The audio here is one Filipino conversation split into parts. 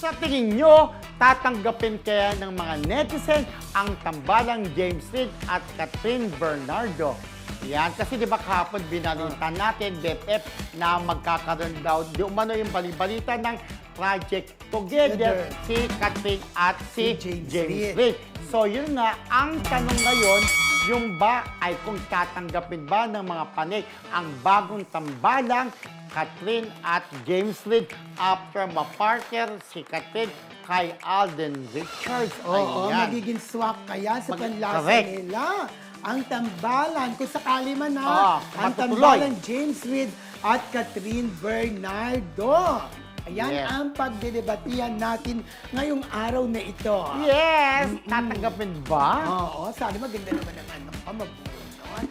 Sa tingin nyo, tatanggapin kaya ng mga netizen ang tambalang James Reid at Catherine Bernardo? Yan, kasi di ba kahapon binalitan natin, BFF, na magkakaroon daw, di umano yung balibalita ng project together si Catherine at si James Reid. So yun nga, ang tanong ngayon, yung ba ay kung tatanggapin ba ng mga panay ang bagong tambalang Catherine at James Reid after ma-partner si Catherine kay Alden Richards. Oo, Ayan. magiging swak kaya sa panlasa correct. nila. Ang tambalan, kung sakali man Ah, ang matutuloy. tambalan James Reid at Catherine Bernardo. Ayan Yes. ang pagdedebatihan natin ngayong araw na ito. Yes! Tatanggapin ba? Oo, sana maganda naman ang ano ko, mabunot.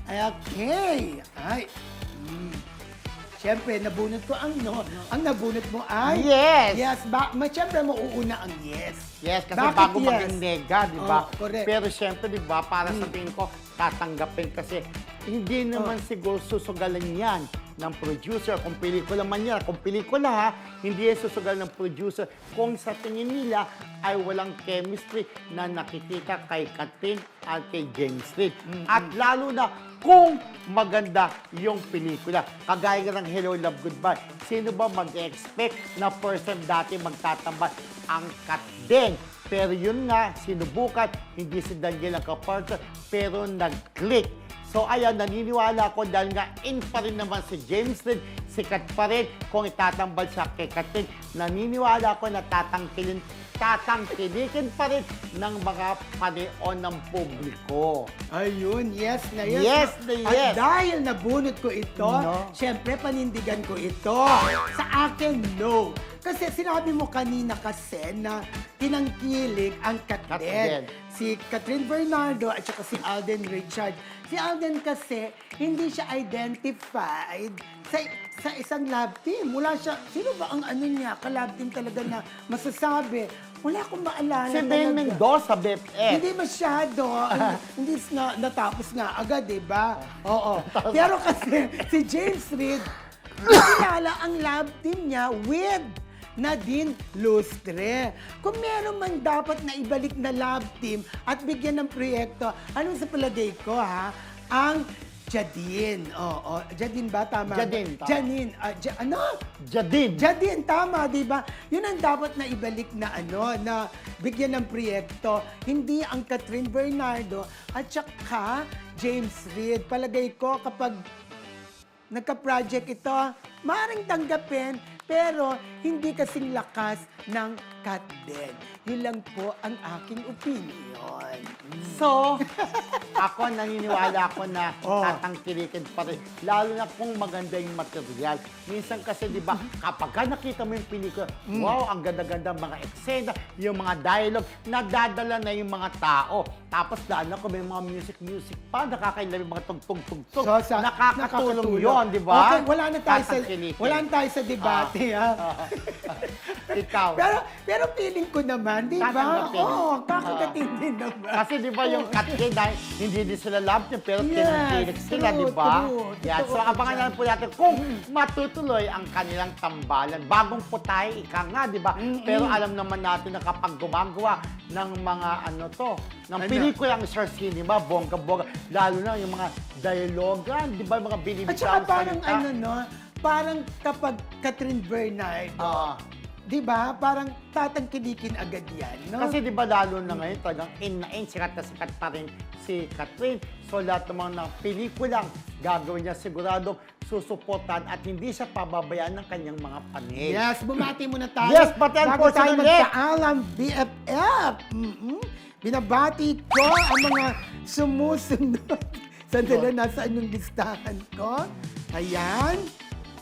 Ay, okay. Ay, Siyempre, nabunot ko ang no. Ang nabunot mo ay... Yes! Yes, siyempre mauuna ang yes. Yes, kasi Bakit bago yes? maging nega, di ba? Oh, correct. Pero siyempre, di ba, para sa tingin ko, tatanggapin kasi hindi naman siguro susugalan yan ng producer. Kung pelikula man yan, kung pelikula ha, hindi yan susugalan ng producer kung sa tingin nila ay walang chemistry na nakikita kay Catherine at kay James Reid. At lalo na kung maganda yung pelikula. Kagaya nga ng Hello, Love, Goodbye. Sino ba mag-expect na person dati magtatambal ang Kat din? Pero yun nga, sinubukan, hindi si Daniel ang kapartner, pero nag-click. So ayan, naniniwala ako dahil nga in pa rin naman si James Reid, sikat pa rin kung itatambal siya kay Catherine. Naniniwala ako na tatangkilikin pa rin ng mga paneon ng publiko. Ayun, yes na yes. Yes na yes. At dahil nabunot ko ito, No. syempre panindigan ko ito. Sa akin, no. Kasi sinabi mo kanina kasi na tinangkilik ang Catherine. Si Catherine Bernardo at saka si Alden Richards. Si Alden kasi, hindi siya identified sa isang love team. Wala siya, sino ba ang ano niya, ka-love team talaga na masasabi? Wala akong maalala Si talaga. Ben Mendoza, BFF. Hindi masyado. Hindi natapos nga agad, di ba? Oo. Pero kasi si James Reid, kilala ang love team niya with Nadine Lustre. Kung meron man dapat na ibalik na love team at bigyan ng proyekto, anong sa palagay ko ha? Ang Jadine. Oo. Jadine ba? Tama. Jadine, tama. Janine. Ano? Jadine. Jadine, tama, di ba? Yun ang dapat na ibalik na na bigyan ng proyekto. Hindi ang Catherine Bernardo at saka James Reid. Palagay ko kapag nagka-project ito, maaaring tanggapin, pero hindi kasing lakas ng Kat din. Yun lang po ang aking opinion. So, ako naniniwala ako na tatangkilikin pa rin. Lalo na kung maganda yung material. Minsan kasi, di ba, kapag ka nakita mo yung pelikula, wow, ang ganda-ganda mga eksena, yung mga dialogue, nadadala na yung mga tao. Tapos lalo kung may mga music pa, nakakailan yung mga tugtog-tugtog. So, nakakatulong yun, di ba? Okay, wala na tayo sa debate, ha? Ikaw. Pero feeling ko naman, di ba? Tatanggapin. Oo, kakagatin din naman. Kasi di ba yung Catherine, dahil hindi din sila love niya, pero Yes, tinangkilik sila, true, di ba? true. Yan. So Totoo abangan dyan. naman po natin kung matutuloy ang kanilang tambalan. Bagong putay, ika nga, di ba? Pero alam naman natin na kapag gumagawa ng mga ng pelikula ang Star Cinema, bongga-bongga, lalo na yung mga dialogan, di ba? Yung mga At binibitaw saka parang salita. parang kapag Catherine Bernardo, Oo. di ba? Parang tatangkilikin agad yan, no? Kasi di ba lalo na ngayon talagang in na in, sikat na sikat pa rin si Catherine. So lahat ng mga pelikulang gagawin niya siguradong susuportan at hindi siya pababayaan ng kanyang mga panig. Yes, bumati muna tayo. Yes, batihan bago po tayo sila ulit. magkaalam, BFF. Binabati ko ang mga sumusunod. Sandali, nasaan yung listahan ko? Ayan.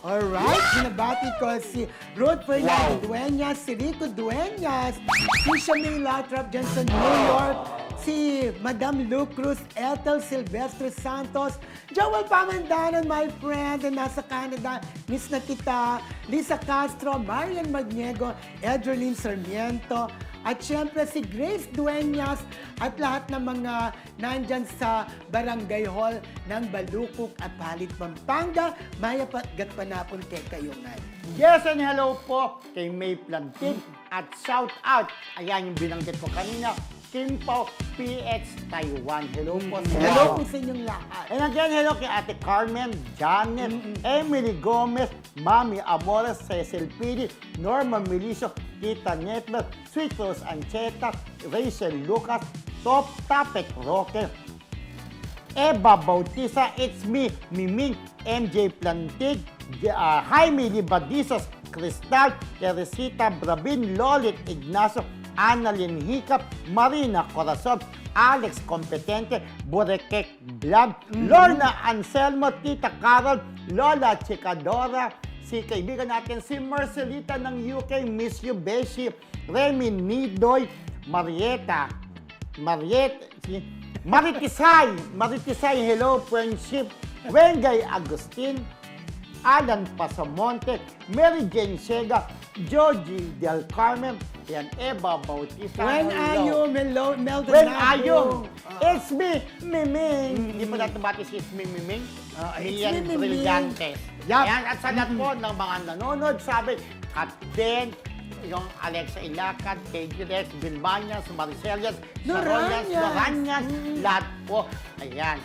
Alright, binabati ko si Ruth Fernando Dueñas, si Rico Dueñas, si Shamil Latrap dyan sa New York, si Madam Lu Cruz, Ethel Silvestre Santos, Joel Pamandanan, my friend, na nasa Canada, miss na kita, Lisa Castro, Marian Magniego, Edrelyn Sarmiento, At syempre si Grace Dueñas at lahat ng mga nandyan sa Barangay Hall ng Balukok, Apalit, Pampanga. Maya gatpanapon kay kayungan. Yes, and hello po kay May Plantig at shout out. Ayan yung binanggit ko kanina. Kim Pao, PX Taiwan. Hello po sa Hello po sa inyong lahat. And again, hello kay Ate Carmen, Janet, Emily Gomez, Mami Amores, Cecil Pili, Norma Milicio, Tita Netler, Sweet Rose Ancheta, Rachel Lucas, Top Tapek Roque, Eva Bautista, it's me, Miming, MJ Plantig, Jaime Libadizos, Cristal, Teresita Brabin, Lolit Ignacio, Annalyn Hiccup, Marina Corazon, Alex Competente, Burekek Vlog, Lorna Anselmo, Tita Carol, Lola Chicadora, si kaibigan natin si Marcelita ng UK, Miss You Beshi, Remy Nidoy, Maritisay, hello friendship, Wengay Agustin, Alan Pasamonte, Mary Jane Sega, Georgie Del Carmen, yan, Eva Bautista. When are you, Maldonado? When are you? It's me, Miming. Hindi pa natin bati si It's me, Miming. It's Mian me, Miming. Brillantes. Yup. Yan, at sa lahat po ng mga nanonood, sabi, Kat Den, yung Alexa Ilacad, KG Rex, Bilmanias, Maricelias, Sarolias, Noranias. Noranias, lahat po. Ayan.